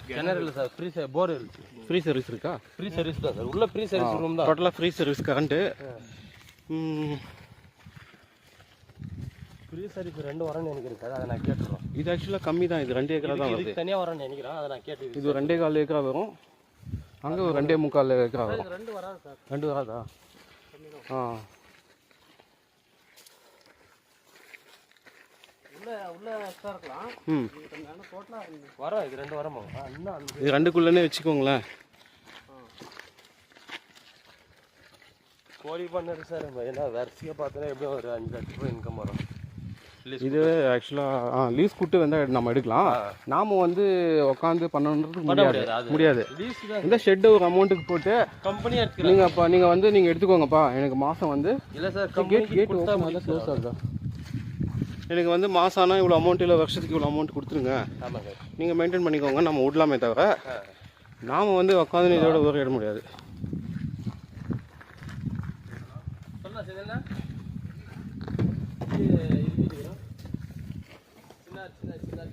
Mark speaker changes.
Speaker 1: கிணறு இல்லை sir, free போர் இருக்கு.
Speaker 2: ஃப்ரீ சர்வீஸ் இருக்கா?
Speaker 1: ஃப்ரீ சர்வீஸ் தான் சார், உள்ள ஃப்ரீ சர்வீஸ் ரூம் தான்.
Speaker 2: டோட்டலாக free service current.
Speaker 1: Free service 2 வரேன்னு நினைக்கிறேன் சார், அதை நான் கேட்டுறோம்.
Speaker 2: இது ஆக்சுவலாக கம்மி தான், இது 2 ஏக்கரா தான் வருது.
Speaker 1: தனியாக வரேன்னு நினைக்கிறேன், அதை நான் கேட்டு.
Speaker 2: இது 2.25 ஏக்கரா வரும், அங்கே ஒரு 2.25 ஏக்கரா வரும்.
Speaker 1: 2 வராது சார்.
Speaker 2: 2 வராதா?
Speaker 1: உள்ள எக்ஸ்ட்ரா இருக்கலாம். வரோம், இது 2 வரமா? இன்னும்
Speaker 2: இது 2க்குள்ளே வச்சுக்கோங்களேன்.
Speaker 1: கோழி பண்ணது சார், ஏன்னா வரிசையாக பார்த்தோன்னா எப்படியும் ஒரு 5 லட்ச ரூபாய் இன்கம் வரும்.
Speaker 2: இது ஆக்சுவலாக லீஸ் கூட்டு வந்து நம்ம எடுக்கலாம். நாம் வந்து உட்காந்து பண்ணணுன்றது முடியாது. இந்த ஷெட்டு ஒரு அமௌண்ட்டுக்கு போட்டு
Speaker 1: கம்பெனி எடுத்துக்கலாம்.
Speaker 2: நீங்கள் எடுத்துக்கோங்கப்பா, எனக்கு மாதம் வந்து
Speaker 1: இல்லை சார்,
Speaker 2: கேட் ஓப்பன் ஆகுதா க்ளோஸ் ஆகுதா, எனக்கு வந்து மாதம் ஆனால் இவ்வளோ அமௌண்ட், இல்லை வருஷத்துக்கு இவ்வளோ அமௌண்ட் கொடுத்துருங்க, நீங்கள் மெயின்டைன் பண்ணிக்கோங்க, நம்ம விடலாமே தவிர நாம் வந்து உட்காந்து இதோட ஒரு இட முடியாது.
Speaker 1: சின்ன